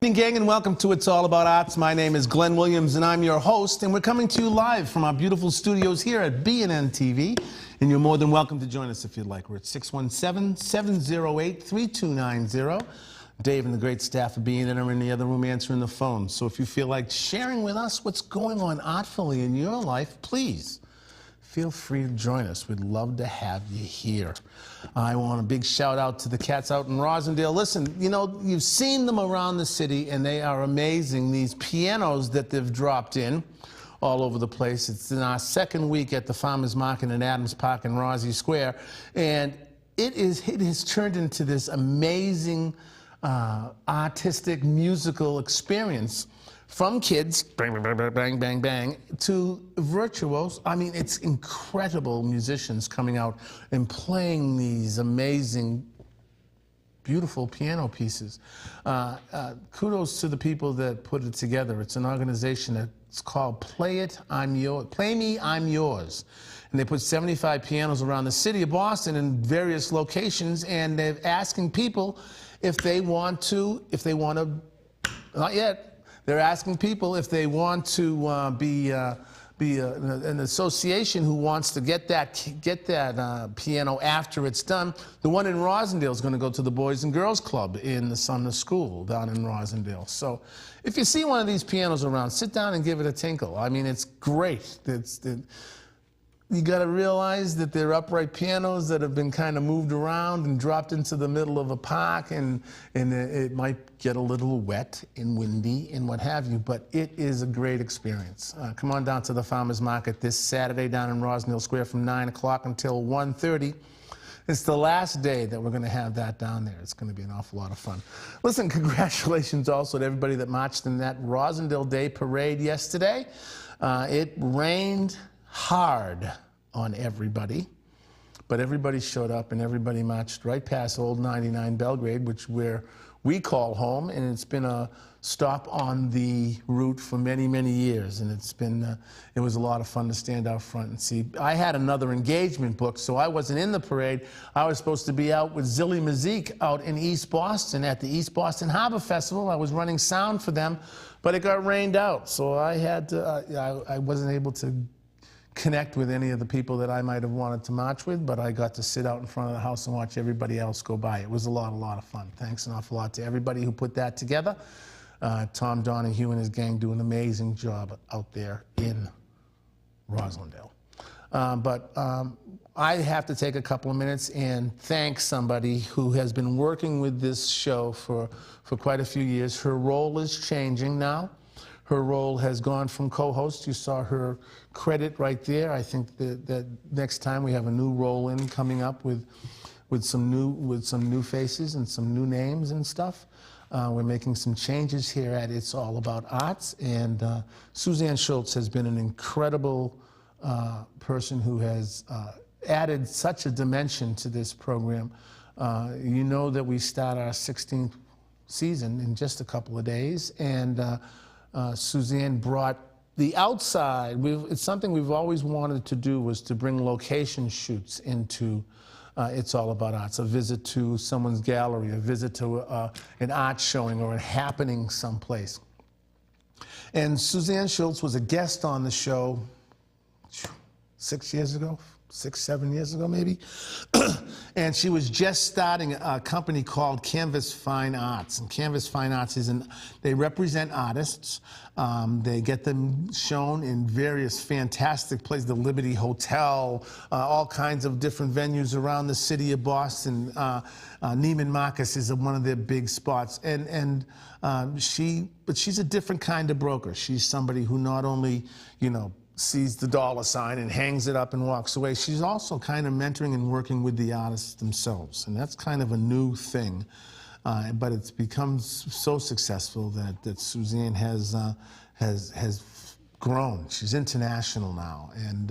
Good evening, gang, and welcome to It's All About Arts. My name is Glenn Williams, and I'm your host, and we're coming to you live from our beautiful studios here at BNN-TV, and you're more than welcome to join us if you'd like. We're at 617-708-3290. Dave and the great staff of BNN are in the other room answering the phone, so if you feel like sharing with us what's going on artfully in your life, please feel free to join us. We'd love to have you here. I want a big shout out to the cats out in Rosendale. Listen, you know, you've seen them around the city, and they are amazing. These pianos that they've dropped in all over the place. It's in our second week at the Farmers Market in Adams Park in Rosie Square, and it has turned into this amazing artistic musical experience. From kids, bang, bang, bang, bang, bang, bang, to virtuos. I mean, it's incredible musicians coming out and playing these amazing, beautiful piano pieces. Kudos to the people that put it together. It's an organization that's called Play Me, I'm Yours. And they put 75 pianos around the city of Boston in various locations, and they're asking people if they want to, not yet, they're asking people if they want to be an association who wants to get that piano after it's done. The one in Rosendale is going to go to the Boys and Girls Club in the summer school down in Rosendale. So if you see one of these pianos around, sit down and give it a tinkle. I mean, it's great. You got to realize that they're upright pianos that have been kind of moved around and dropped into the middle of a park, and it might get a little wet and windy and what have you, but it is a great experience. Come on down to the Farmers Market this Saturday down in Rosendale Square from 9 o'clock until 1:30. It's the last day that we're going to have that down there. It's going to be an awful lot of fun. Listen, congratulations also to everybody that marched in that Rosendale Day Parade yesterday. It rained hard on everybody, but everybody showed up and everybody marched right past Old 99 Belgrade, which we call home, and it's been a stop on the route for many, many years, and it was a lot of fun to stand out front and see. I had another engagement booked, so I wasn't in the parade. I was supposed to be out with Zilly Mazik out in East Boston at the East Boston Harbor Festival. I was running sound for them, but it got rained out, so I had to, I wasn't able to connect with any of the people that I might have wanted to march with, but I got to sit out in front of the house and watch everybody else go by. It was a lot of fun. Thanks an awful lot to everybody who put that together. Tom Donahue and his gang do an amazing job out there in Rosendale. I have to take a couple of minutes and thank somebody who has been working with this show for quite a few years. Her role is changing now. Her role has gone from co-host. You saw her credit right there. I think that next time we have a new role coming up with some new faces and some new names and stuff. We're making some changes here at It's All About Arts, and Suzanne Schultz has been an incredible person who has added such a dimension to this program. You know that we start our 16th season in just a couple of days, and Suzanne brought the outside. It's something we've always wanted to do, was to bring location shoots into It's All About Arts, a visit to someone's gallery, a visit to an art showing or a happening someplace. And Suzanne Schultz was a guest on the show 6 years ago, 7 years ago maybe. And she was just starting a company called Canvas Fine Arts. And Canvas Fine Arts they represent artists. They get them shown in various fantastic places, the Liberty Hotel, all kinds of different venues around the city of Boston. Neiman Marcus is one of their big spots. But she's a different kind of broker. She's somebody who not only, sees the dollar sign and hangs it up and walks away. She's also kind of mentoring and working with the artists themselves, and that's kind of a new thing. But it's become so successful that Suzanne has grown. She's international now, and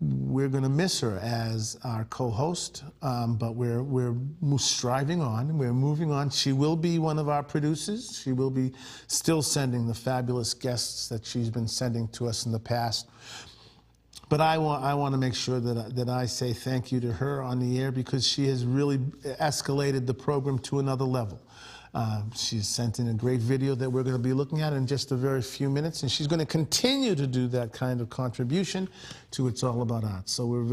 we're going to miss her as our co-host, but we're striving on. We're moving on. She will be one of our producers. She will be still sending the fabulous guests that she's been sending to us in the past. But I want to make sure that I say thank you to her on the air, because she has really escalated the program to another level. She's sent in a great video that we're going to be looking at in just a very few minutes, and she's going to continue to do that kind of contribution to It's All About Art. So we're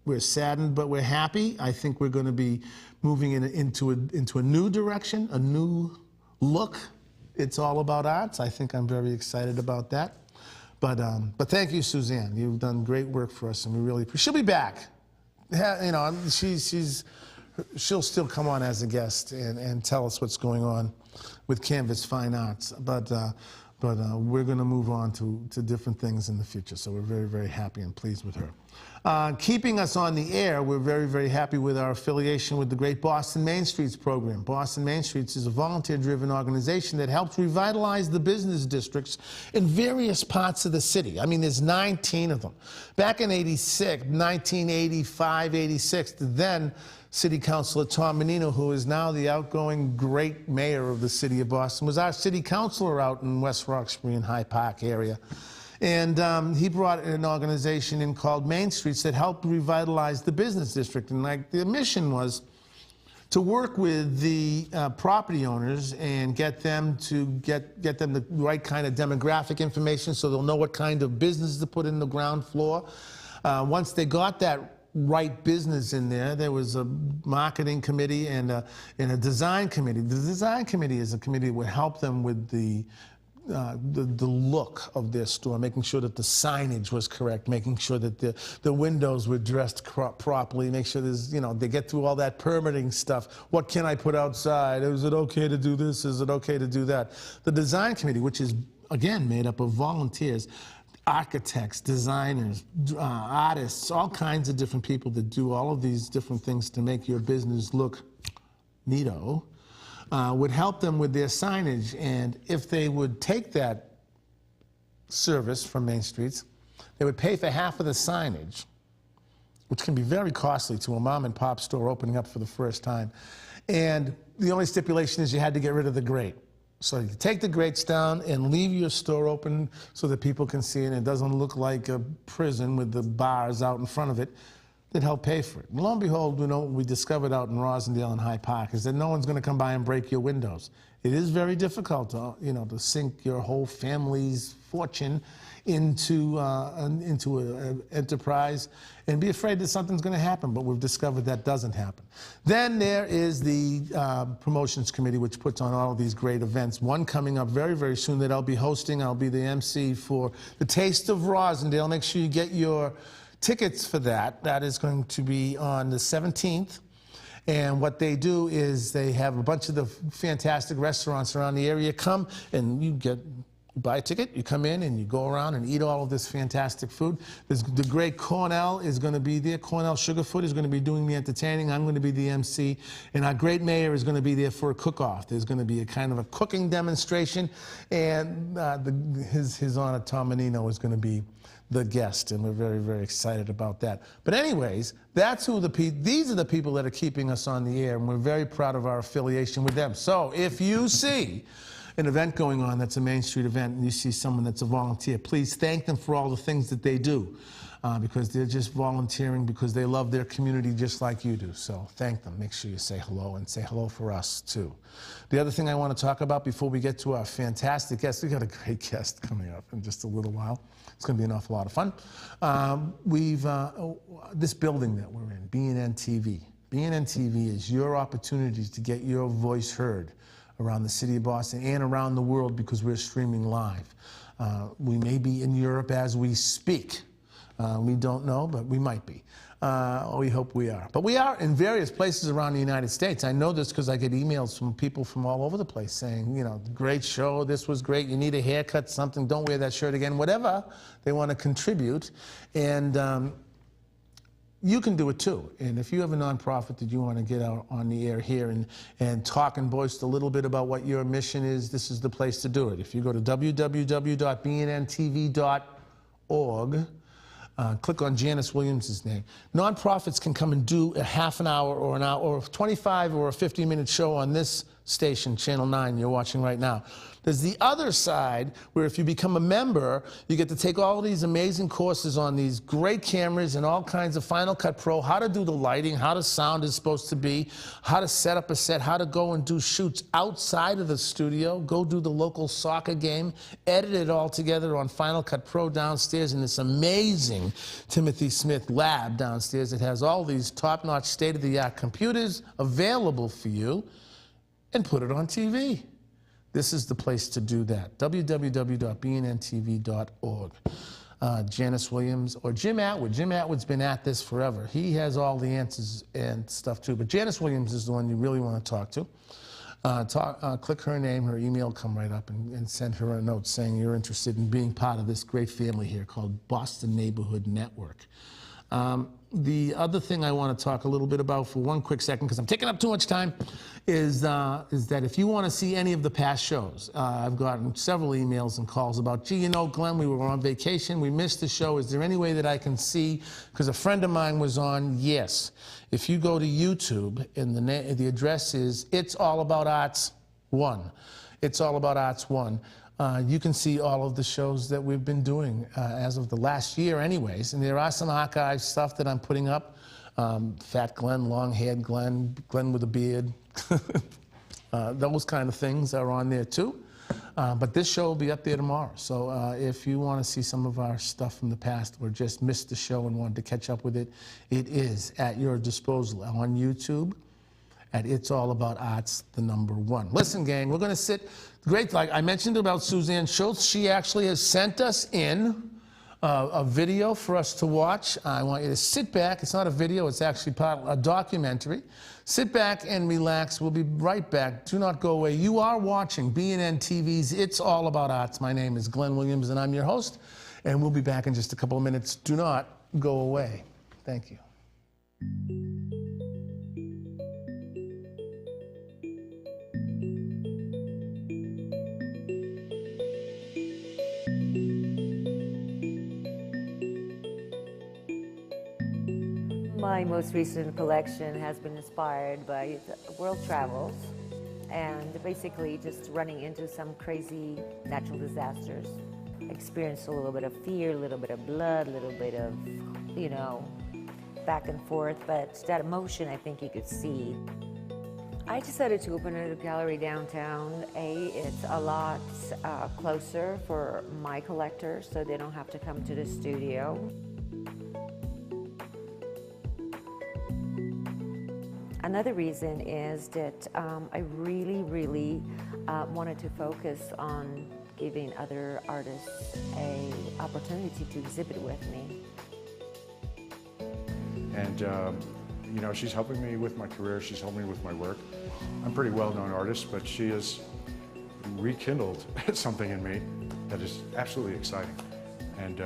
we're saddened, but we're happy. I think we're going to be moving into a new direction, a new look. It's All About Arts. I think I'm very excited about that. But thank you, Suzanne. You've done great work for us, and we really appreciate. She'll be back. You know, she'll still come on as a guest and tell us what's going on with Canvas Fine Arts. But we're going to move on to different things in the future. So we're very, very happy and pleased with her. Keeping us on the air, we're very, very happy with our affiliation with the great Boston Main Streets program. Boston Main Streets is a volunteer-driven organization that helps revitalize the business districts in various parts of the city. I mean, there's 19 of them. Back in 1985, 86, the then City Councilor Tom Menino, who is now the outgoing great mayor of the city of Boston, was our city councilor out in West Roxbury and High Park area. And he brought an organization in called Main Streets that helped revitalize the business district. And like the mission was to work with the property owners and get them the right kind of demographic information so they'll know what kind of business to put in the ground floor. Once they got that right business in there, there was a marketing committee and a design committee. The design committee is a committee that would help them with the look of their store, making sure that the signage was correct, making sure that the windows were dressed properly, make sure there's, you know, they get through all that permitting stuff. What can I put outside? Is it okay to do this? Is it okay to do that? The design committee, which is, again, made up of volunteers, architects, designers, artists, all kinds of different people that do all of these different things to make your business look neato, would help them with their signage. And if they would take that service from Main Streets, they would pay for half of the signage, which can be very costly to a mom and pop store opening up for the first time. And the only stipulation is you had to get rid of the grate. So you take the grates down and leave your store open so that people can see it and it doesn't look like a prison with the bars out in front of it. That help pay for it. And lo and behold, you know, what we discovered out in Rosendale and High Park is that no one's going to come by and break your windows. It is very difficult to, you know, to sink your whole family's fortune into an enterprise and be afraid that something's going to happen, but we've discovered that doesn't happen. Then there is the promotions committee, which puts on all of these great events. One coming up very, very soon that I'll be hosting. I'll be the MC for the Taste of Rosendale. Make sure you get your tickets for that. That is going to be on the 17th. And what they do is they have a bunch of the fantastic restaurants around the area come, and you buy a ticket, you come in and you go around and eat all of this fantastic food. The great Cornell is going to be there. Cornell Sugarfoot is going to be doing the entertaining. I'm going to be the MC. And our great mayor is going to be there for a cook-off. There's going to be a kind of a cooking demonstration. And his Honor Tom Menino is going to be the guest, and we're very, very excited about that. But anyways, that's who these are the people that are keeping us on the air, and we're very proud of our affiliation with them. So if you see an event going on that's a Main Street event and you see someone that's a volunteer, please thank them for all the things that they do, because they're just volunteering because they love their community just like you do. So thank them. Make sure you say hello, and say hello for us too. The other thing I want to talk about before we get to our fantastic guest, we got a great guest coming up in just a little while. It's going to be an awful lot of fun. This building that we're in, BNN-TV. BNN-TV is your opportunity to get your voice heard around the city of Boston and around the world because we're streaming live. We may be in Europe as we speak. We don't know, but we might be. We hope we are. But we are in various places around the United States. I know this because I get emails from people from all over the place saying, you know, great show, this was great, you need a haircut, something, don't wear that shirt again, whatever they want to contribute. And you can do it too. And if you have a nonprofit that you want to get out on the air here and talk and boast a little bit about what your mission is, this is the place to do it. If you go to www.bnntv.org, click on Janice Williams' name. Nonprofits can come and do a half an hour or an hour or 25 or a 50-minute show on this station, Channel 9, you're watching right now. There's the other side where if you become a member, you get to take all these amazing courses on these great cameras and all kinds of Final Cut Pro, how to do the lighting, how the sound is supposed to be, how to set up a set, how to go and do shoots outside of the studio, go do the local soccer game, edit it all together on Final Cut Pro downstairs in this amazing Timothy Smith lab downstairs. It has all these top-notch, state-of-the-art computers available for you, and put it on TV. This is the place to do that. www.bnntv.org. Janice Williams or Jim Atwood. Jim Atwood's been at this forever. He has all the answers and stuff too. But Janice Williams is the one you really want to talk to. Click her name, her email will come right up, and send her a note saying you're interested in being part of this great family here called Boston Neighborhood Network. The other thing I want to talk a little bit about for one quick second, because I'm taking up too much time, is that if you want to see any of the past shows, I've gotten several emails and calls about, gee, you know, Glenn, we were on vacation, we missed the show. Is there any way that I can see? Because a friend of mine was on. Yes. If you go to YouTube, and the address is It's All About Arts 1. It's All About Arts 1. You can see all of the shows that we've been doing as of the last year anyways, and there are some archive stuff that I'm putting up. Fat Glenn, long-haired Glenn, Glenn with a beard. Those kind of things are on there too. But this show will be up there tomorrow. So if you want to see some of our stuff from the past or just missed the show and wanted to catch up with it, it is at your disposal on YouTube at It's All About Arts, the #1. Listen, gang, we're going to sit. Great, like I mentioned about Suzanne Schultz, she actually has sent us in a video for us to watch. I want you to sit back. It's not a video, it's actually part of a documentary. Sit back and relax. We'll be right back. Do not go away. You are watching BNN-TV's It's All About Arts. My name is Glenn Williams, and I'm your host. And we'll be back in just a couple of minutes. Do not go away. Thank you. My most recent collection has been inspired by world travels and basically just running into some crazy natural disasters. Experienced a little bit of fear, a little bit of blood, a little bit of, you know, back and forth, but that emotion I think you could see. I decided to open a gallery downtown. It's a lot closer for my collectors, so they don't have to come to the studio. Another reason is that I really wanted to focus on giving other artists an opportunity to exhibit with me. And you know, she's helping me with my career, she's helping me with my work. I'm a pretty well-known artist, but she has rekindled something in me that is absolutely exciting. And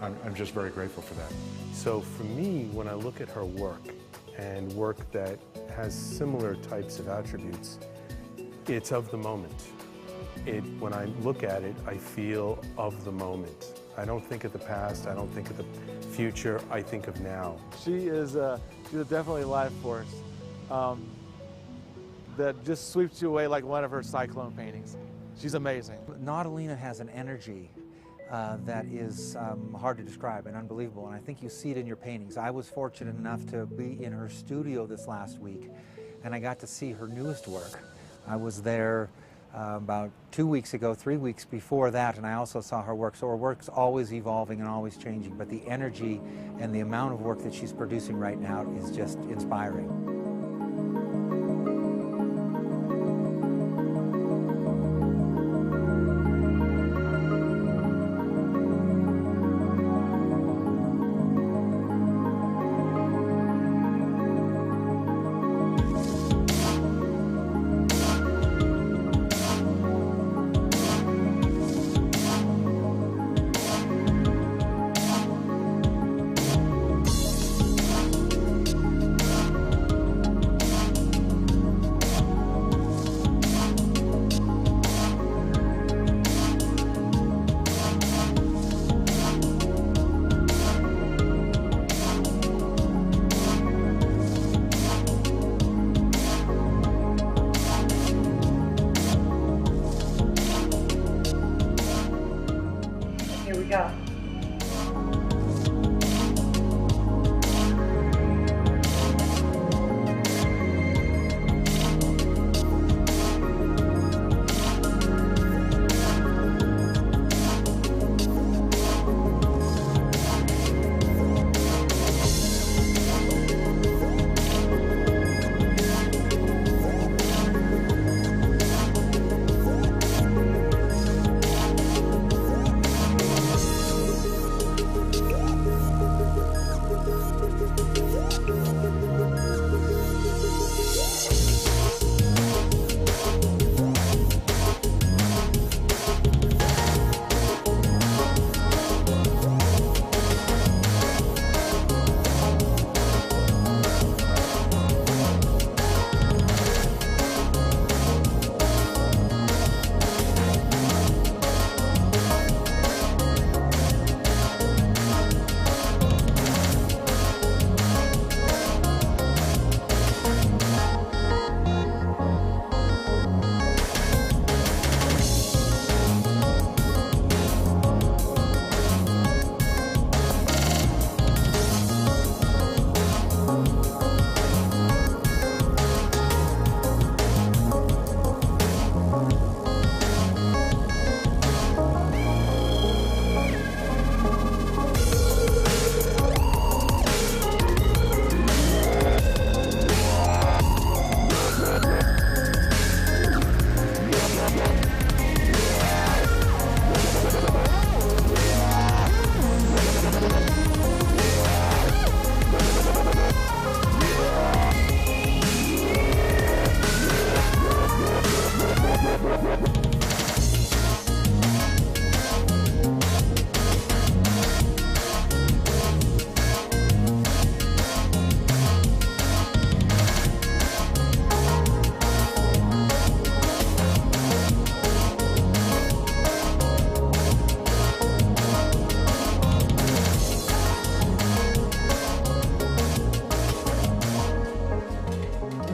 I'm just very grateful for that. So for me, when I look at her work, and work that has similar types of attributes, it's of the moment. When I look at it, I feel of the moment. I don't think of the past, I don't think of the future, I think of now. She's definitely a life force that just sweeps you away like one of her cyclone paintings. She's amazing. Natalina has an energy that is hard to describe and unbelievable, and I think you see it in your paintings. I was fortunate enough to be in her studio this last week, and I got to see her newest work. I was there about 2 weeks ago, 3 weeks before that, and I also saw her work. So her work's always evolving and always changing, but the energy and the amount of work that she's producing right now is just inspiring.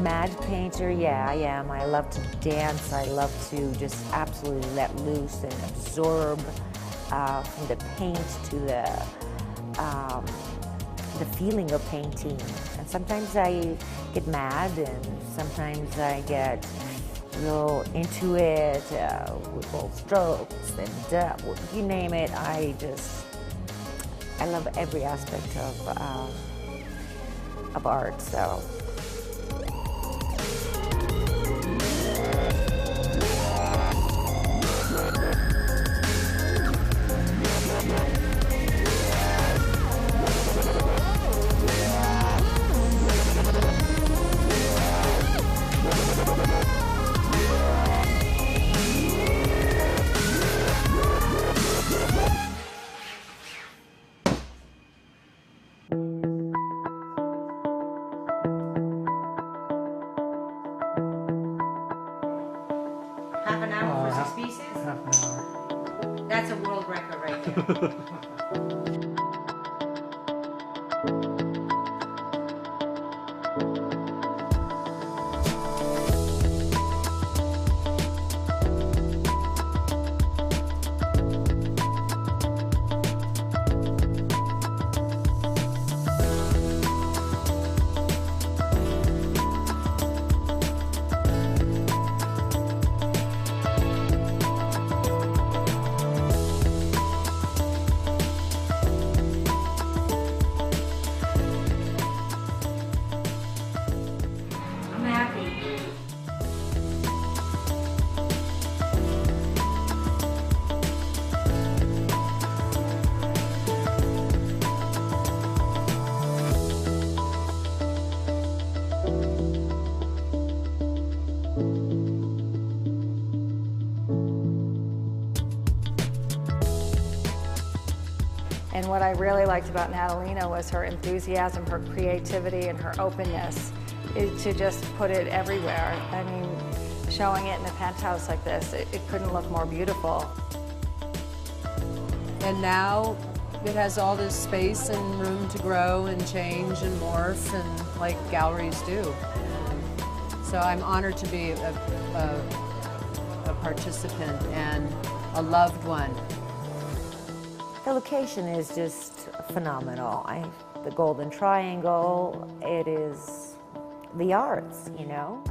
mad painter, yeah, I am. I love to dance. I love to just absolutely let loose and absorb from the paint to the feeling of painting. And sometimes I get mad, and sometimes I get real into it with bold strokes and you name it. I love every aspect of art. So. Half an hour for 6 pieces? Half an hour. That's a world record right there. And what I really liked about Natalina was her enthusiasm, her creativity, and her openness to just put it everywhere. I mean, showing it in a penthouse like this, it couldn't look more beautiful. And now it has all this space and room to grow and change and morph, and like galleries do. So I'm honored to be a participant and a loved one. The location is just phenomenal. The Golden Triangle, it is the arts, you know?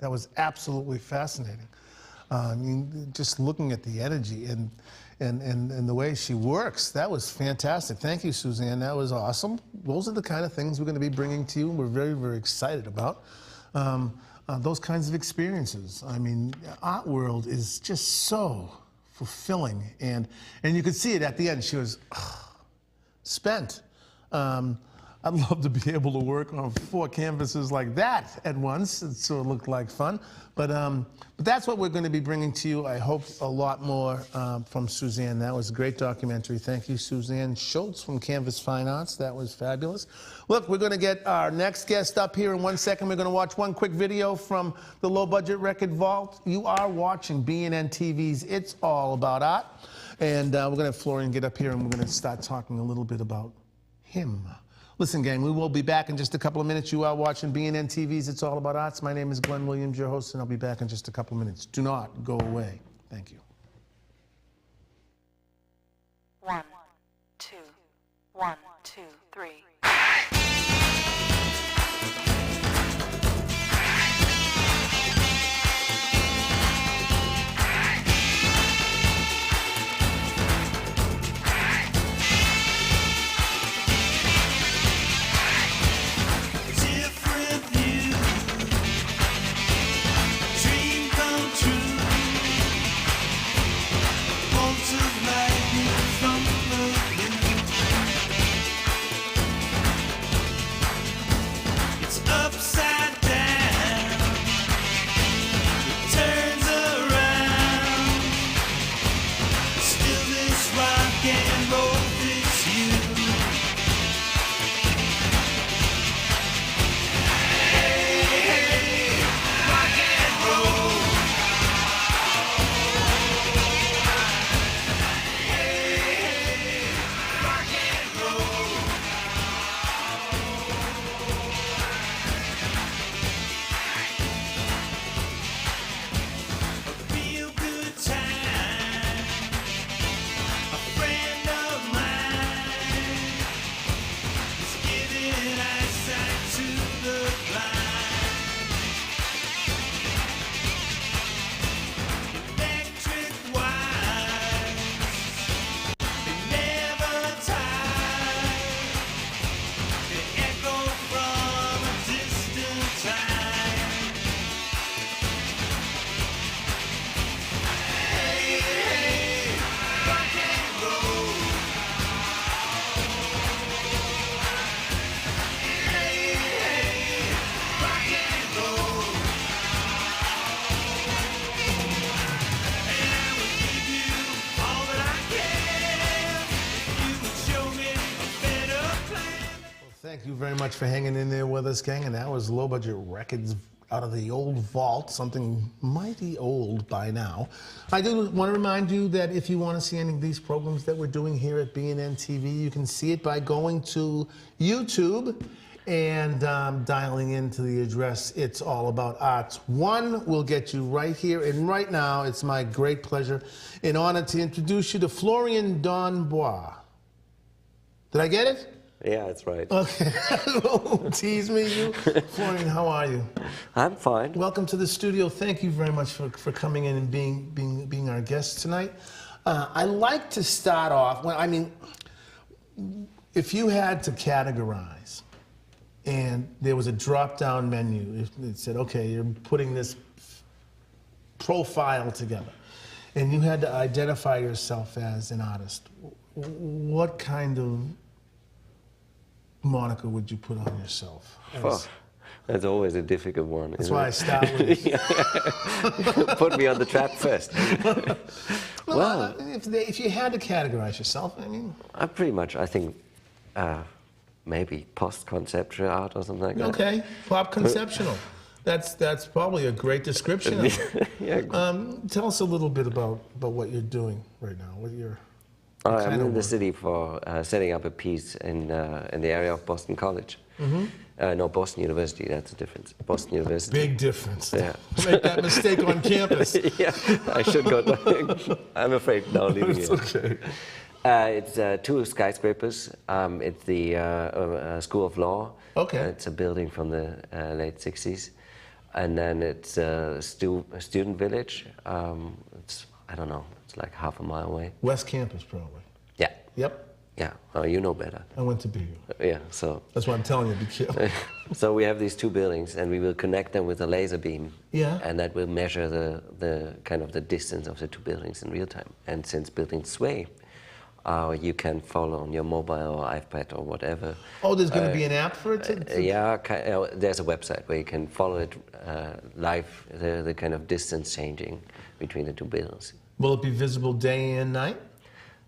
That was absolutely fascinating. I mean, just looking at the energy and the way she works, that was fantastic. Thank you, Suzanne. That was awesome. Those are the kind of things we're going to be bringing to you. We're very, very excited about those kinds of experiences. I mean, Art World is just so fulfilling, and you could see it at the end. She was spent. I'd love to be able to work on 4 canvases like that at once, so it looked like fun. But that's what we're going to be bringing to you. I hope a lot more from Suzanne. That was a great documentary. Thank you, Suzanne Schultz from Canvas Fine Arts. That was fabulous. Look, we're going to get our next guest up here in 1 second. We're going to watch one quick video from the Low Budget Record Vault. You are watching BNN-TV's It's All About Art. And we're going to have Florian get up here, and we're going to start talking a little bit about him. Listen, gang, we will be back in just a couple of minutes. You are watching BNN-TV's It's All About Arts. My name is Glenn Williams, your host, and I'll be back in just a couple of minutes. Do not go away. Thank you. 1, 2, 1, 2, 3. Thank you very much for hanging in there with us, gang. And that was Low Budget Records out of the old vault, something mighty old by now. I do want to remind you that if you want to see any of these programs that we're doing here at BNN-TV, you can see it by going to YouTube and dialing into the address It's All About Arts. One will get you right here, and right now it's my great pleasure and honor to introduce you to Florian Dombois. Did I get it? Yeah, that's right. Okay. Don't tease me, you. Florian, how are you? I'm fine. Welcome to the studio. Thank you very much for coming in and being our guest tonight. I like to start off, well, I mean, if you had to categorize and there was a drop-down menu, it said, okay, you're putting this profile together, and you had to identify yourself as an artist, what kind of moniker would you put on yourself? That's always a difficult one. That's why I start with Put me on the trap first. well, if you had to categorize yourself, I mean... Pretty much, I think, maybe post-conceptual art or something like that. Okay, pop conceptual. That's probably a great description of it. Yeah. Tell us a little bit about what you're doing right now. What you're... I'm in the city for setting up a piece in the area of Boston College. Mm-hmm. No, Boston University, that's the difference. Boston University. Big difference. Yeah. Make that mistake on campus. Yeah, I should go. I'm afraid now leaving It's it. okay. It's 2 skyscrapers. It's the School of Law. Okay. It's a building from the late 60s. And then it's a student village. It's, I don't know, it's like half a mile away. West Campus, probably. Yeah. Yep. Yeah, oh, you know better. I went to BU. Yeah, so... That's why I'm telling you, be careful. So we have these 2 buildings, and we will connect them with a laser beam. Yeah. And that will measure the kind of the distance of the 2 buildings in real time. And since buildings sway, you can follow on your mobile or iPad or whatever. Oh, there's going to be an app for it? Yeah, there's a website where you can follow it live, the kind of distance changing between the 2 buildings. Will it be visible day and night?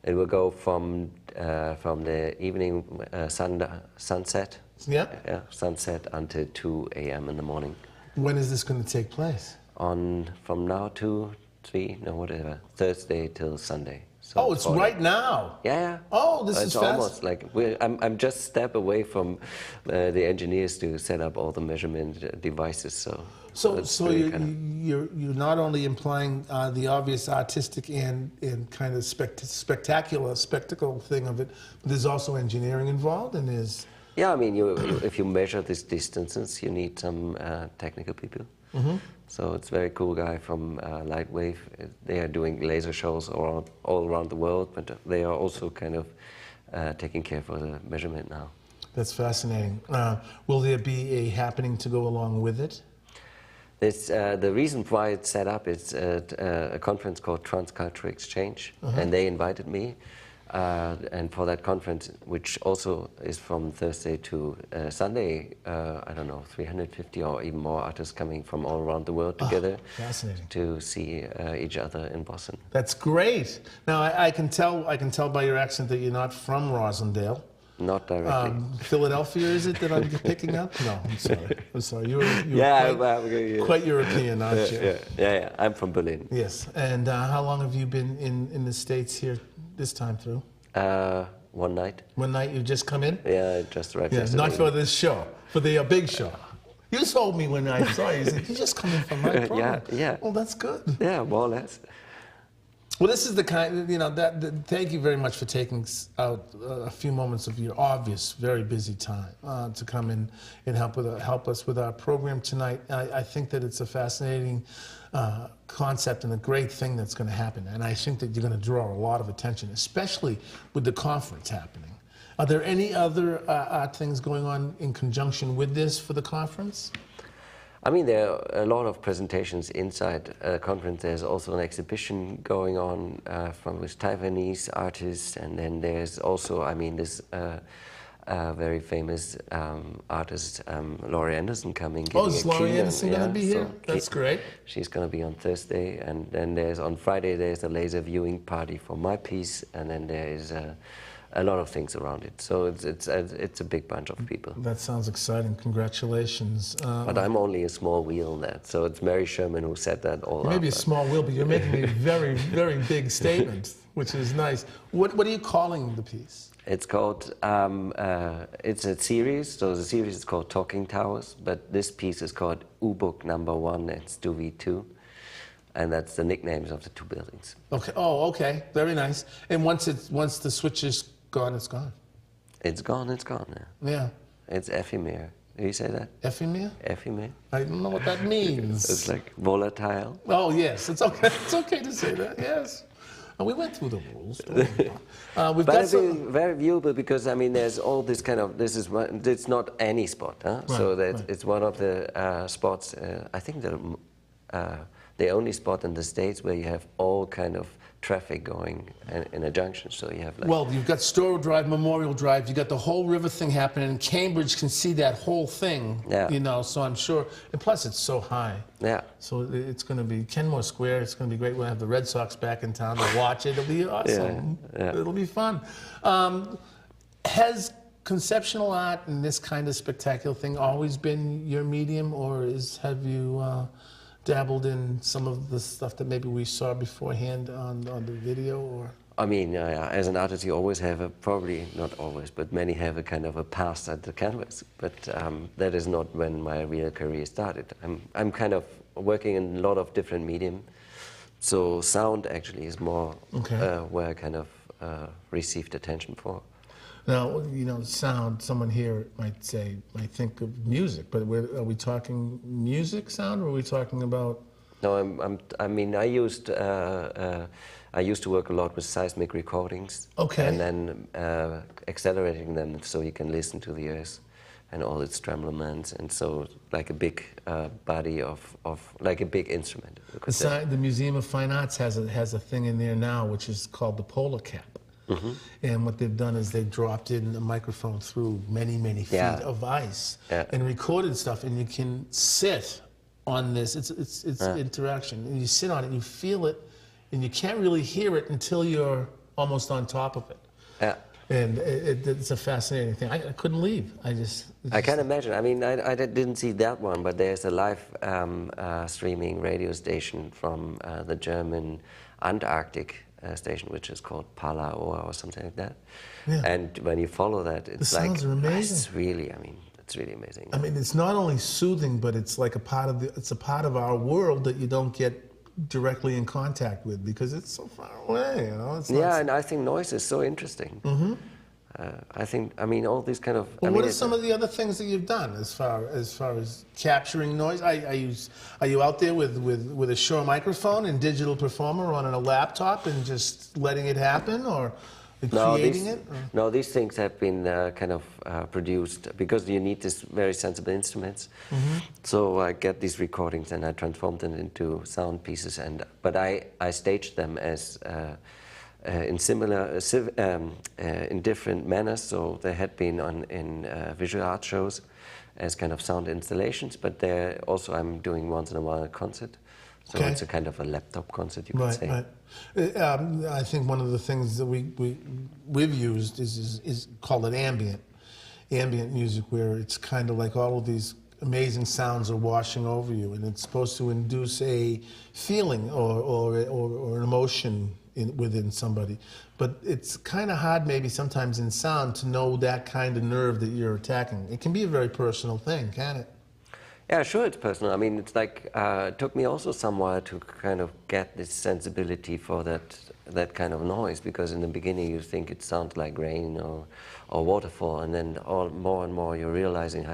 It will go from the evening sunset. Yeah. Sunset until 2 a.m. in the morning. When is this going to take place? From now to 3, no, whatever, Thursday till Sunday. So it's right now. Yeah. Oh, this is It's fast. almost like I'm just a step away from the engineers to set up all the measurement devices. So you're not only implying the obvious artistic and kind of spectacle thing of it, but there's also engineering involved, and there's... Yeah, I mean, if you measure these distances, you need some technical people. Mm-hmm. So it's a very cool guy from Lightwave. They are doing laser shows all around the world, but they are also kind of taking care for the measurement now. That's fascinating. Will there be a happening to go along with it? It's, the reason why it's set up is a conference called Transcultural Exchange, and they invited me. And for that conference, which also is from Thursday to Sunday, I don't know, 350 or even more artists coming from all around the world together to see each other in Boston. That's great. Now I can tell by your accent that you're not from Rosendale. Not directly. Philadelphia, is it that I'm picking up? No, I'm sorry. You're quite European, aren't you? Yeah. I'm from Berlin. Yes. And how long have you been in the States here this time through? 1 night. 1 night? You just come in? Yeah, just arrived yesterday. Not for this show, for the big show. You told me when I saw you, you said, you just come in from my program. Yeah. Well, that's good. Yeah, more or less. Well, this is the kind, thank you very much for taking out a few moments of your obvious, very busy time to come in and help us with our program tonight. I think that it's a fascinating concept and a great thing that's going to happen. And I think that you're going to draw a lot of attention, especially with the conference happening. Are there any other things going on in conjunction with this for the conference? I mean, there are a lot of presentations inside a conference. There's also an exhibition going on with Taiwanese artists, and then there's also, I mean, this very famous artist, Laurie Anderson, coming. Oh, is Laurie Anderson going to be here? That's great. She's going to be on Thursday, and then on Friday there's a laser viewing party for my piece, and then there is a lot of things around it. So it's a big bunch of people. That sounds exciting. Congratulations. But I'm only a small wheel in that. So it's Mary Sherman who set that all up. Maybe a small wheel, but you're making a very, very big statement, which is nice. What are you calling the piece? It's called, it's a series, so the series is called Talking Towers, but this piece is called U-Book number 1 and Stuvie 2, and that's the nicknames of the two buildings. Okay. Oh, okay. Very nice. And once the switch is gone, it's gone. It's gone, yeah. Yeah. It's ephemer. Do you say that? Ephemer? Ephemer. I don't know what that means. It's like volatile. Oh, yes. It's okay. It's okay to say that, yes. We went through the rules. We've But got it's very viewable because, I mean, there's all this kind of, it's not any spot, huh? Right, So that right. it's one of the spots, I think the only spot in the States where you have all kind of traffic going in a junction. So you have like... Well, you've got Storrow Drive, Memorial Drive, you got the whole river thing happening, and Cambridge can see that whole thing, Yeah. you know, so I'm sure, and plus it's so high. Yeah. So it's going to be Kenmore Square, it's going to be great. We'll have the Red Sox back in town to watch it. It'll be awesome. Yeah. It'll be fun. Has conceptual art and this kind of spectacular thing always been your medium, or have you dabbled in some of the stuff that maybe we saw beforehand on the video? Or I mean, as an artist, you always have probably not always, but many have a kind of a past at the canvas. But that is not when my real career started. I'm kind of working in a lot of different medium. So sound actually is more where I kind of received attention for. now, you know, sound, someone here might think of music, but are we talking music sound, or are we talking about? No, I mean, I used to work a lot with seismic recordings. Okay. And then accelerating them so you can listen to the earth and all its tremblements, and so like a big body of like a big instrument. The Museum of Fine Arts has a thing in there now which is called the Polar Cap. Mm-hmm. And what they've done is they've dropped in a microphone through many feet of ice and recorded stuff, and you can sit on this. It's interaction, and you sit on it, and you feel it, and you can't really hear it until you're almost on top of it. Yeah. And it's a fascinating thing. I couldn't leave. I can imagine. I mean, I didn't see that one, but there's a live streaming radio station from the German Antarctic station, which is called Palaoa or something like that. Yeah. And when you follow that, it's like, sounds are amazing. It's really, I mean, it's really amazing. I mean, it's not only soothing, but it's like it's a part of our world that you don't get directly in contact with because it's so far away, you know? And I think noise is so interesting. Mm-hmm. I mean, all these kind of... Well, what are some of the other things that you've done as far as capturing noise? Are you out there with a Shure microphone and digital performer on a laptop and just letting it happen, or creating it? Or? No, these things have been kind of produced because you need these very sensible instruments. Mm-hmm. So I get these recordings and I transform them into sound pieces, but I stage them as in different manners. So they had been in visual art shows as kind of sound installations, but I'm doing once in a while a concert. So it's a kind of a laptop concert, you could say. Right. I think one of the things that we've used is call it ambient music, where it's kind of like all of these amazing sounds are washing over you, and it's supposed to induce a feeling or an emotion within somebody. But it's kind of hard maybe sometimes in sound to know that kind of nerve that you're attacking. It can be a very personal thing, can't it? Yeah, sure, it's personal. I mean, it's like, it took me also some while to kind of get this sensibility for that kind of noise, because in the beginning you think it sounds like rain or waterfall, and then more and more you're realizing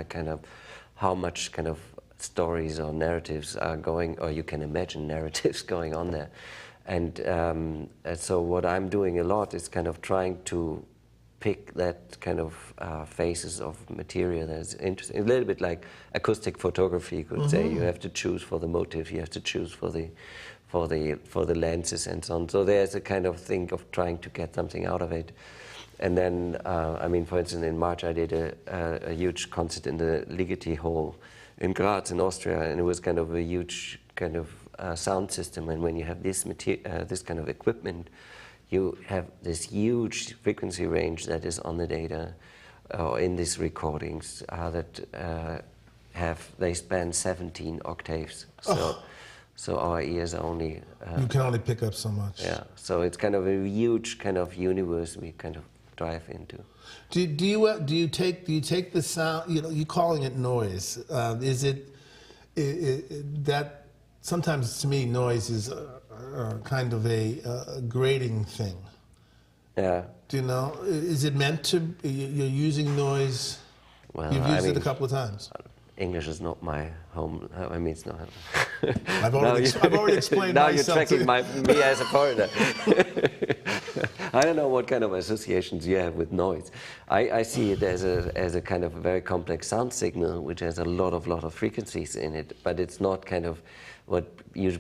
how much kind of stories or narratives are going, or you can imagine narratives going on there. And so what I'm doing a lot is kind of trying to pick that kind of phases of material that's interesting. A little bit like acoustic photography, you could say. You have to choose for the motive, you have to choose for the lenses and so on. So there's a kind of thing of trying to get something out of it. And then, I mean, for instance, in March I did a huge concert in the Ligeti Hall in Graz in Austria, and it was kind of a huge kind of sound system. And when you have this kind of equipment, you have this huge frequency range that is on the data or in these recordings they span 17 octaves. So our ears are only... you can only pick up so much. Yeah, so it's kind of a huge kind of universe we kind of dive into. Do you take the sound, you're calling it noise, is it that sometimes to me noise is kind of a grading thing? Yeah. Do you know, is it meant to, you're using noise, well, you've used it a couple of times? English is not my home. I mean, it's not. I've already explained now myself. Now you're tracking me as a foreigner. I don't know what kind of associations you have with noise. I see it as a kind of a very complex sound signal, which has a lot of frequencies in it, but it's not kind of what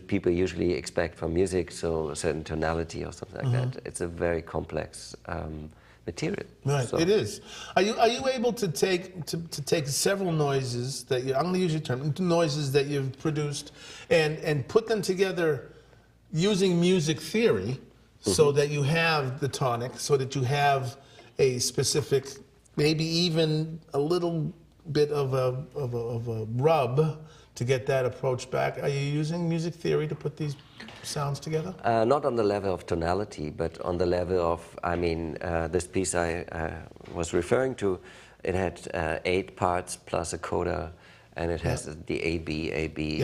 people usually expect from music, so a certain tonality or something like that. It's a very complex material. Right, so. It is. Are you able to take several noises that I'm going to use your term, noises that you've produced, and put them together using music theory, so that you have the tonic, so that you have a specific, maybe even a little bit of a rub to get that approach back? Are you using music theory to put these sounds together? Not on the level of tonality, but on the level of, I mean, this piece I was referring to, it had 8 parts plus a coda, and it has the A, B, A, B,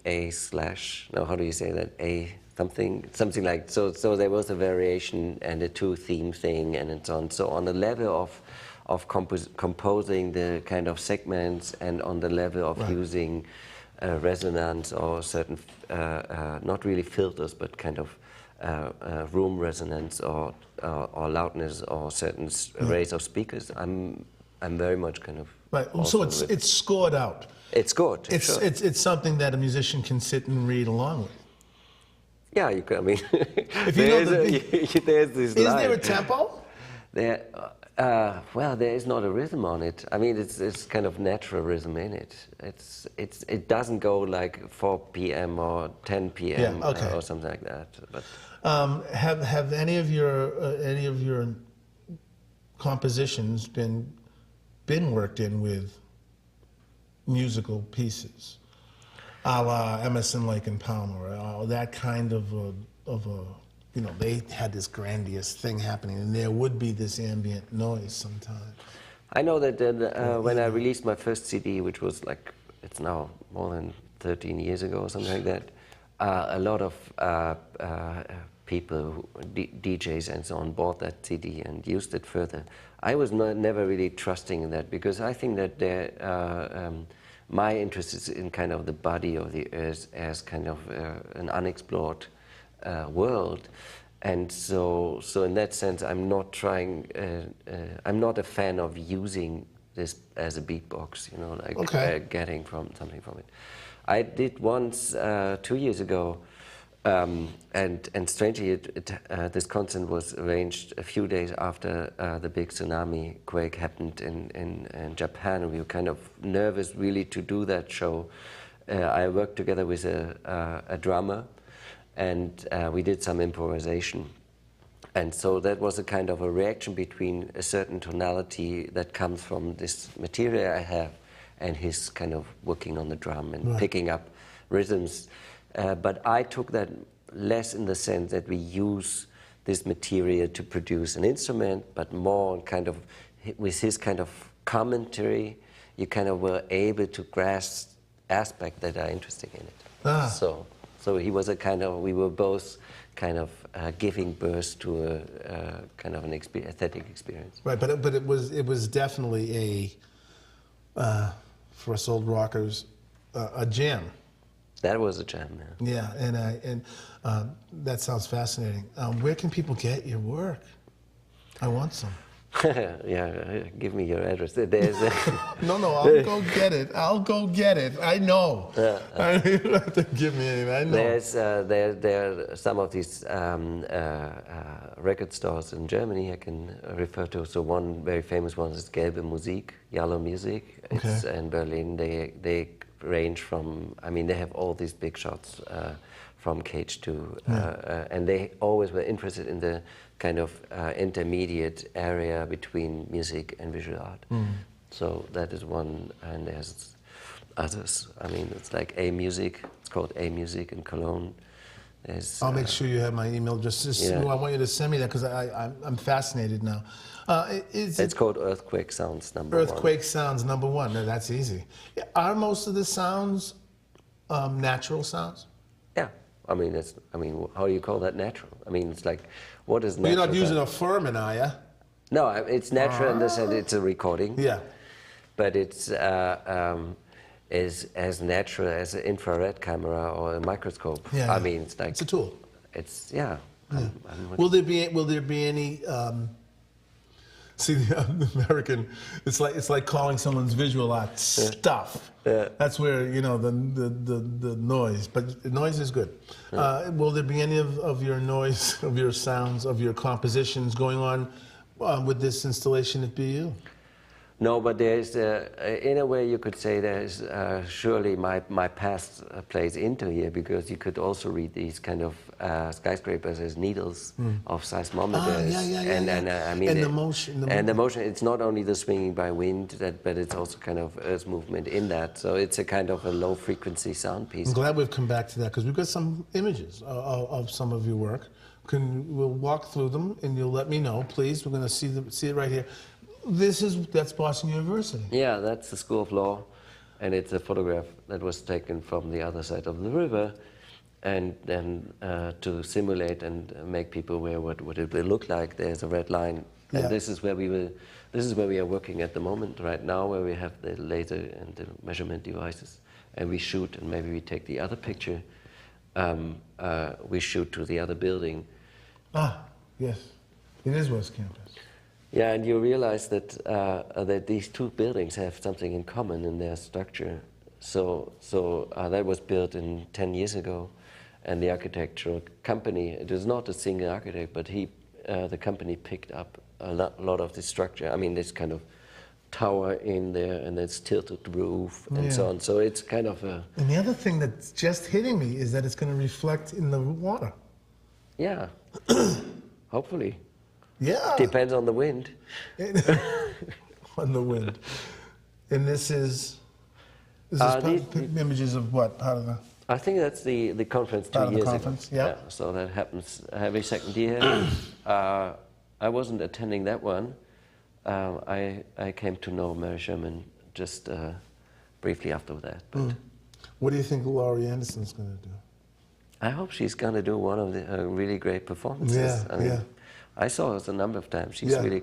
A slash, no, how do you say that? A, something like, so there was a variation and a 2-theme thing and so on. So on the level of composing the kind of segments and on the level of using resonance or certain, not really filters, but kind of room resonance or loudness or certain arrays of speakers, I'm very much kind of... Right, so it's scored out. It's scored, sure. It's something that a musician can sit and read along with. Yeah, you can, I mean, if you know there's this line. Is there a tempo? Well, there is not a rhythm on it. I mean, it's kind of natural rhythm in it. It doesn't go like 4 p.m. or 10 p.m. Or something like that. But have any of your compositions been worked in with musical pieces, a la Emerson, Lake and Palmer, or that kind of a, they had this grandiose thing happening, and there would be this ambient noise sometimes. I know that when I released my first CD, which was like, it's now more than 13 years ago or something like that, a lot of people, DJs and so on, bought that CD and used it further. I was never really trusting in that, because I think that my interest is in kind of the body of the earth as kind of an unexplored world. And so in that sense, I'm not trying, I'm not a fan of using this as a beatbox, like getting something from it. I did once 2 years ago, and strangely, this concert was arranged a few days after the big tsunami quake happened in Japan. We were kind of nervous really to do that show. I worked together with a drummer, and we did some improvisation. And so that was a kind of a reaction between a certain tonality that comes from this material I have and his kind of working on the drum and picking up rhythms. But I took that less in the sense that we use this material to produce an instrument, but more kind of with his kind of commentary, you kind of were able to grasp aspects that are interesting in it. So he was a kind of, we were both kind of giving birth to a kind of an aesthetic experience. Right, but it was definitely for us old rockers, a jam. That was a jam, yeah. Yeah, and that sounds fascinating. Where can people get your work? I want some. Yeah, give me your address. There's No, I'll go get it. I'll go get it. I know. You don't have to give me anything. I know. There are some of these record stores in Germany I can refer to. So one very famous one is Gelbe Musik, Yellow Music. It's in Berlin. They range from, I mean, they have all these big shots from Cage to, and they always were interested in the kind of intermediate area between music and visual art. So that is one, and there's others. I mean, it's like A Music, it's called A Music in Cologne. I'll make sure you have my email address. I want you to send me that because I'm fascinated now. It's called Earthquake Sounds #1. Earthquake Sounds #1. No, that's easy. Are most of the sounds natural sounds? Yeah. I mean, how do you call that natural? I mean, it's like, what is natural? You're not using a Furman, are you? No, it's natural in the sense it's a recording. Yeah. But it's is as natural as an infrared camera or a microscope. Yeah, I mean, it's like... It's a tool. It's, Will there be any... See, the American, it's like calling someone's visual art stuff. That's where, you know, the noise, but the noise is good. Will there be any of your noise, of your sounds, of your compositions going on with this installation at BU? No, but there's, in a way you could say there's surely my past plays into here, because you could also read these kind of skyscrapers as needles of seismometers. I mean, and the motion. And the motion, it's not only the swinging by wind, but it's also kind of earth movement in that. So it's a kind of a low frequency sound piece. I'm glad we've come back to that, because we've got some images of some of your work. We'll walk through them and you'll let me know, please. We're going to see it right here. That's Boston University. Yeah, that's the School of Law, and it's a photograph that was taken from the other side of the river, and then to simulate and make people aware what it will look like. There's a red line, and this is where we are working at the moment right now, where we have the laser and the measurement devices, and we shoot, and maybe we take the other picture. We shoot to the other building. Ah, yes, it is West Campus. Yeah, and you realize that that these two buildings have something in common in their structure. So that was built 10 years ago, and the architectural company, it was not a single architect, but the company picked up a lot of the structure. I mean, this kind of tower in there, and it's tilted roof, and so on. So it's kind of a... And the other thing that's just hitting me is that it's going to reflect in the water. Yeah, hopefully. Yeah. Depends on the wind. On the wind. And this is images of what? Part of the... I think that's the conference 2 years ago. Yeah. So that happens every second year. I wasn't attending that one. I came to know Mary Sherman just briefly after that. But What do you think Laurie Anderson's going to do? I hope she's going to do one of the really great performances. I mean, I saw her a number of times. She's really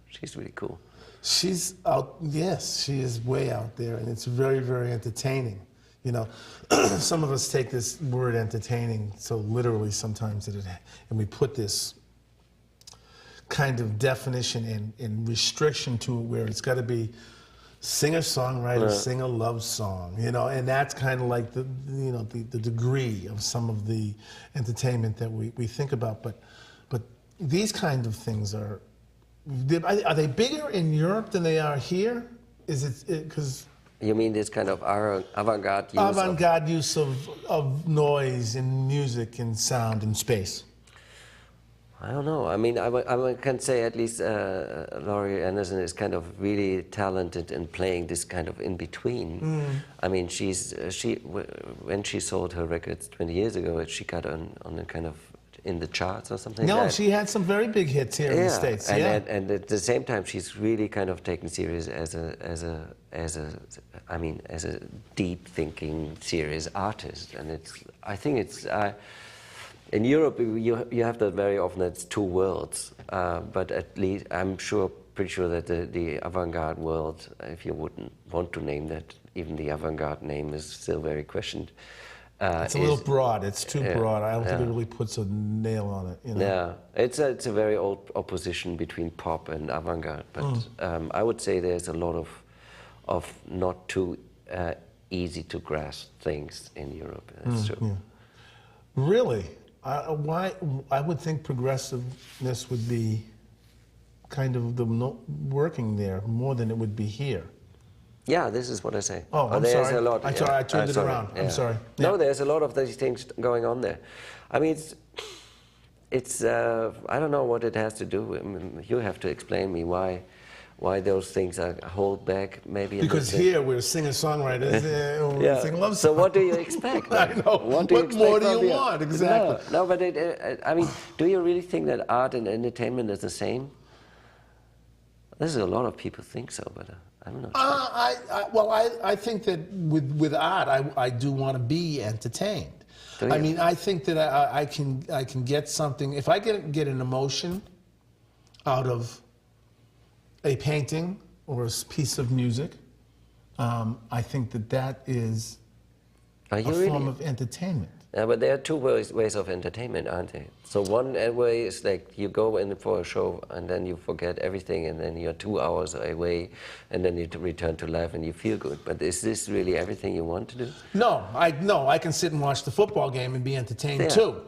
she's really cool. She's out, yes, she is way out there, and it's very, very entertaining. You know, some of us take this word entertaining so literally sometimes, and we put this kind of definition and restriction to it, where it's got to be singer-songwriter, sing a love song, you know, and that's kind of like the degree of some of the entertainment that we think about, but these kind of things are they bigger in Europe than they are here? Is it because... You mean this kind of avant-garde use? Avant-garde use of noise and music and sound and space? I don't know. I mean, I can say at least Laurie Anderson is kind of really talented in playing this kind of in-between. I mean, when she sold her records 20 years ago, she got on a kind of in the charts or something. No, like that. she had some very big hits here in the States. And at the same time, she's really kind of taken serious as a deep thinking, serious artist. And I think it's. In Europe, you have that very often. It's two worlds, but at least I'm pretty sure that the avant-garde world, if you wouldn't want to name that, even the avant-garde name is still very questioned. It's a little broad. It's too broad. I don't think it really puts a nail on it. You know? Yeah, it's a very old opposition between pop and avant-garde. But I would say there's a lot of not too easy to grasp things in Europe. That's true. Yeah. Really? Why? I would think progressiveness would be kind of working there more than it would be here. Yeah, this is what I say. Oh, I'm there's sorry. a lot. I turned it around. Yeah. I'm sorry. No, Yeah. there's a lot of these things going on there. I mean, it's I don't know what it has to do with. I mean, you have to explain me why those things are hold back. Maybe Because here we're singer-songwriters, we sing love songs. So what do you expect? I know. What more do you want? Exactly. No, but I mean, do you really think that art and entertainment is the same? There's a lot of people think so, but I'm not sure. I think that with art, I do want to be entertained. I mean, I think that I can get something. If I get an emotion out of a painting or a piece of music, I think that is a form of entertainment. Yeah, but there are two ways of entertainment, aren't there? So one way is like you go in for a show and then you forget everything and then you're 2 hours away and then you return to life and you feel good. But is this really everything you want to do? No, I can sit and watch the football game and be entertained too.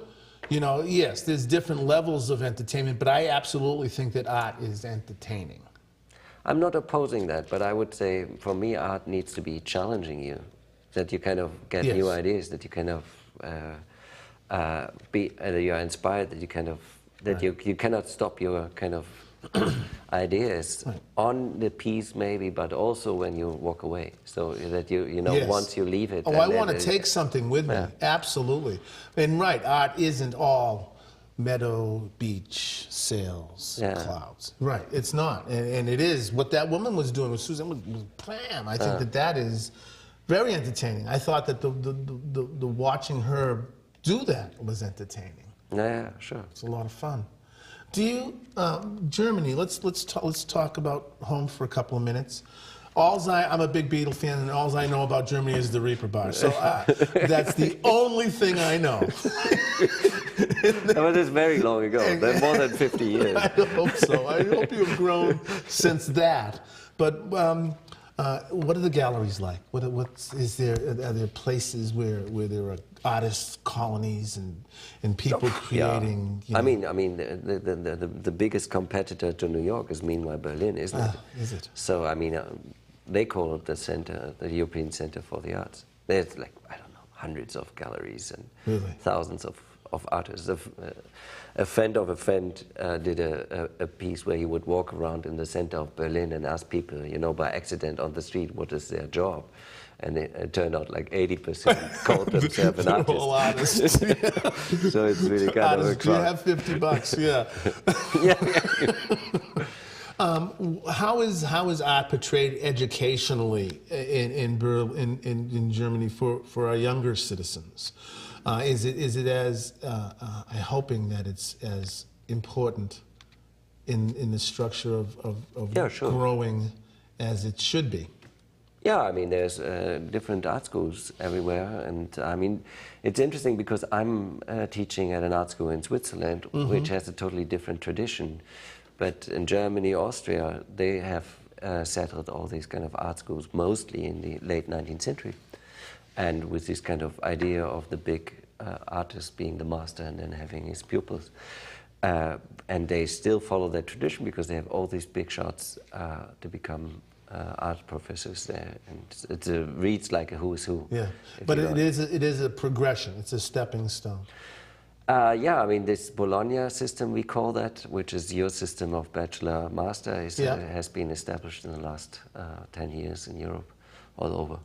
You know, yes, there's different levels of entertainment, but I absolutely think that art is entertaining. I'm not opposing that, but I would say for me art needs to be challenging you, that you kind of get new ideas, that you kind of you're inspired, that you kind of you cannot stop your kind of ideas on the piece maybe, but also when you walk away, so that you know once you leave it. Oh, I want to take something with me. Absolutely. And art isn't all meadow, beach, sails, clouds. Right, it's not. And it is what that woman was doing with Susan was bam. I think that is very entertaining. I thought that the watching her do that was entertaining. Yeah, sure. It's a lot of fun. Do you Germany? Let's talk about home for a couple of minutes. I'm a big Beatle fan, and all I know about Germany is the Reaper Bar. So that's the only thing I know. That was very long ago. That's more than 50 years. I hope so. I hope you've grown since that. But what are the galleries like? Are there places where there are artists colonies and people creating? Yeah. You know. I mean, the biggest competitor to New York is meanwhile Berlin, isn't it? Is it? So I mean, they call it the center, the European Center for the Arts. There's like I don't know, hundreds of galleries and thousands of artists. A friend of a friend did a piece where he would walk around in the center of Berlin and ask people, you know, by accident on the street, what is their job? And it turned out like 80% called themselves an artist. All artists. So it's really kind of a crowd. You have $50, How is art portrayed educationally in Germany for our younger citizens? Is it as I'm hoping that it's as important in the structure of growing as it should be? Yeah, I mean, there's different art schools everywhere, and I mean, it's interesting because I'm teaching at an art school in Switzerland, which has a totally different tradition. But in Germany, Austria, they have settled all these kind of art schools, mostly in the late 19th century. And with this kind of idea of the big artist being the master and then having his pupils. And they still follow that tradition because they have all these big shots to become art professors there. And it reads like a who's who. Yeah, but it is a progression. It's a stepping stone. Yeah, I mean, this Bologna system, we call that, which is your system of bachelor-master, has been established in the last 10 years in Europe, all over.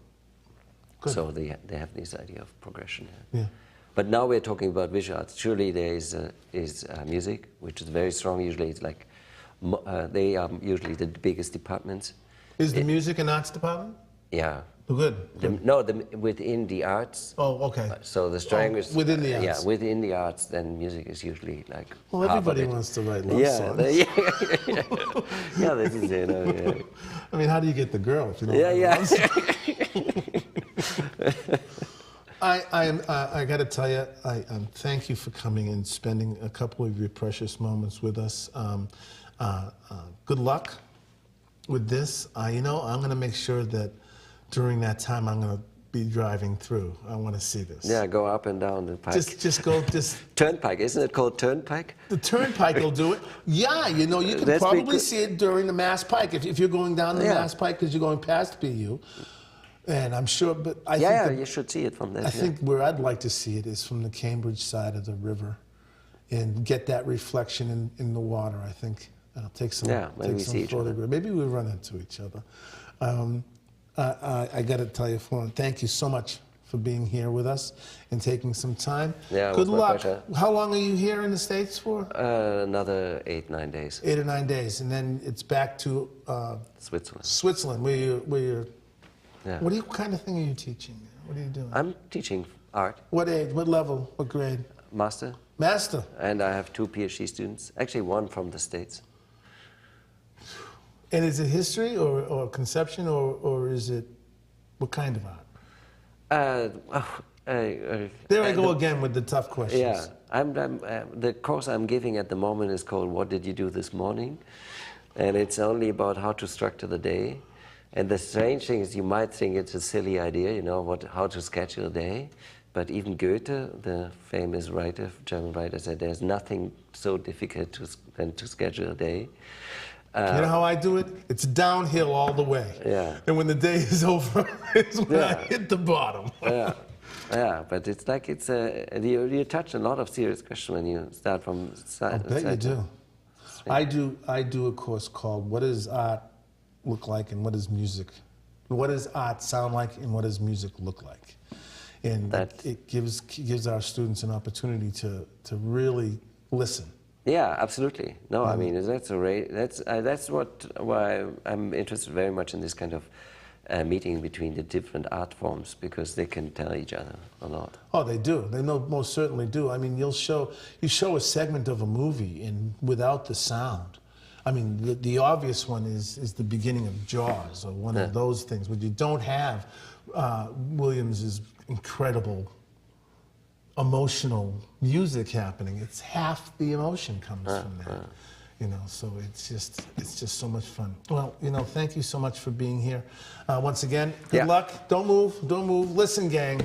Good. So they have this idea of progression. Yeah. But now we're talking about visual arts. Surely there is music, which is very strong. Usually it's like, they are usually the biggest departments. Is the music an arts department? Yeah. Good. Within the arts. Oh, okay. So the strongest. Within the arts. Yeah, within the arts, then music is usually like. Well, everybody wants to write love songs. Yeah, this is it. Yeah. I mean, how do you get the girl if you don't write love songs? I got to tell you, thank you for coming and spending a couple of your precious moments with us. Good luck with this. You know, I'm going to make sure that during that time I'm going to be driving through. I want to see this. Yeah, go up and down the pike. Just go. Turnpike, isn't it called Turnpike? The Turnpike will do it. Yeah, you know, you can probably see it during the Mass Pike if you're going down the Mass Pike because you're going past BU. And I'm sure, but I think you should see it from there. I think where I'd like to see it is from the Cambridge side of the river, and get that reflection in the water. I think I'll take some. Maybe see each other. Maybe we run into each other. I got to tell you, Florian, thank you so much for being here with us and taking some time. Yeah, good luck. Pleasure. How long are you here in the States for? Another 8-9 days. 8 or 9 days, and then it's back to Switzerland. Switzerland, where you're. Yeah. What kind of thing are you teaching? What are you doing? I'm teaching art. What age? What level? What grade? Master. Master. And I have 2 PhD students. Actually, one from the States. And is it history or conception or is it what kind of art? There I go again with the tough questions. Yeah, the course I'm giving at the moment is called "What Did You Do This Morning?" And it's only about how to structure the day. And the strange thing is, you might think it's a silly idea, you know, how to schedule a day. But even Goethe, the famous writer, German writer, said there's nothing so difficult than to schedule a day. You know how I do it? It's downhill all the way. Yeah. And when the day is over, it's when I hit the bottom. Yeah, but it's like you touch a lot of serious questions when you start from side. I bet you do. I do a course called "What Does Art Look Like and What Does Music? What does art sound like and what does music look like?" And it gives our students an opportunity to really listen. Yeah, absolutely. No, I mean that's why I'm interested very much in this kind of meeting between the different art forms, because they can tell each other a lot. Oh, they do. They most certainly do. I mean, you show a segment of a movie and without the sound. I mean, the obvious one is the beginning of Jaws or one of those things, but you don't have Williams's incredible emotional music happening. It's half the emotion comes from that. You know, so it's just so much fun. Well, you know, thank you so much for being here. Once again, good luck. Don't move. Listen, gang,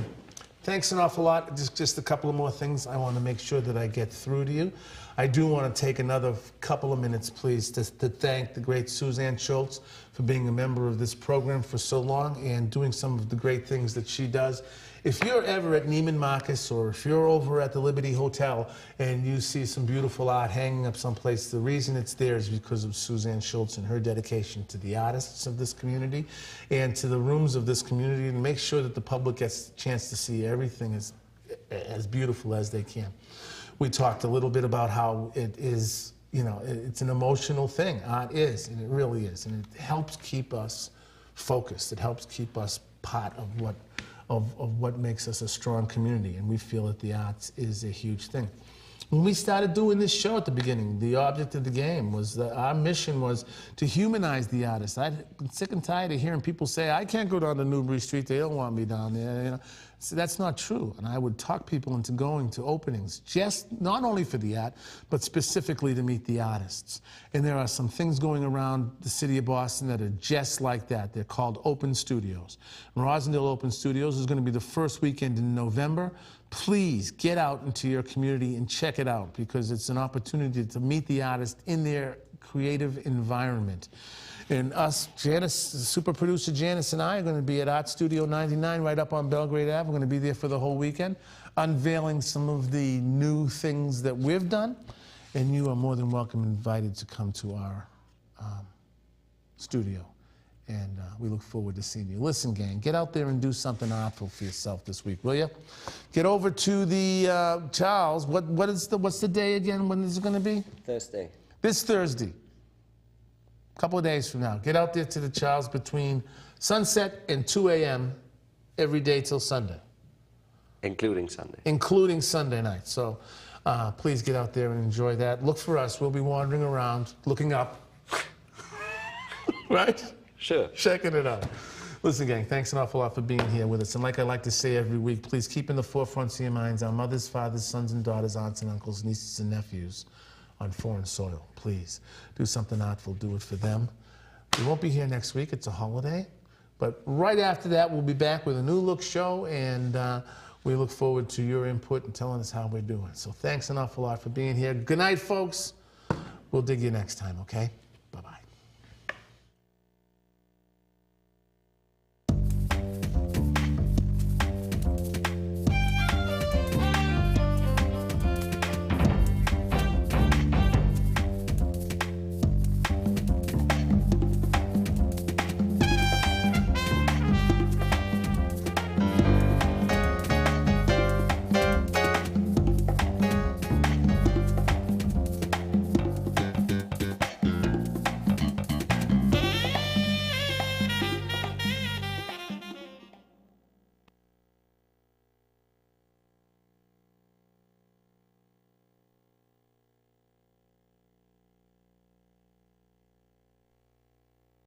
thanks an awful lot. Just a couple of more things I want to make sure that I get through to you. I do want to take another couple of minutes, please, to thank the great Suzanne Schultz for being a member of this program for so long and doing some of the great things that she does. If you're ever at Neiman Marcus or if you're over at the Liberty Hotel and you see some beautiful art hanging up someplace, the reason it's there is because of Suzanne Schultz and her dedication to the artists of this community and to the rooms of this community, and make sure that the public gets a chance to see everything as beautiful as they can. We talked a little bit about how it is, you know, it's an emotional thing. Art is, and it really is, and it helps keep us focused. It helps keep us part of what makes us a strong community, and we feel that the arts is a huge thing. When we started doing this show at the beginning, the object of the game was that our mission was to humanize the artist. I'd been sick and tired of hearing people say, "I can't go down to Newbury Street, they don't want me down there." You know? So that's not true. And I would talk people into going to openings, just not only for the art, but specifically to meet the artists. And there are some things going around the city of Boston that are just like that. They're called Open Studios. And Rosendale Open Studios is going to be the first weekend in November. Please get out into your community and check it out, because it's an opportunity to meet the artist in their creative environment. And us, Janice, super producer Janice and I are going to be at Art Studio 99 right up on Belgrade Ave. We're going to be there for the whole weekend, unveiling some of the new things that we've done. And you are more than welcome and invited to come to our studio. And we look forward to seeing you. Listen, gang, get out there and do something artful for yourself this week, will you? Get over to the Charles. What's the day again? When is it going to be? Thursday. This Thursday. A couple of days from now. Get out there to the Charles between sunset and 2 a.m. every day till Sunday. Including Sunday. Including Sunday night. So please get out there and enjoy that. Look for us. We'll be wandering around, looking up. Right? Sure. Checking it out. Listen, gang, thanks an awful lot for being here with us. And like I like to say every week, please keep in the forefront of your minds our mothers, fathers, sons and daughters, aunts and uncles, nieces and nephews on foreign soil. Please do something artful. Do it for them. We won't be here next week. It's a holiday. But right after that, we'll be back with a new look show, and we look forward to your input and telling us how we're doing. So thanks an awful lot for being here. Good night, folks. We'll dig you next time, okay?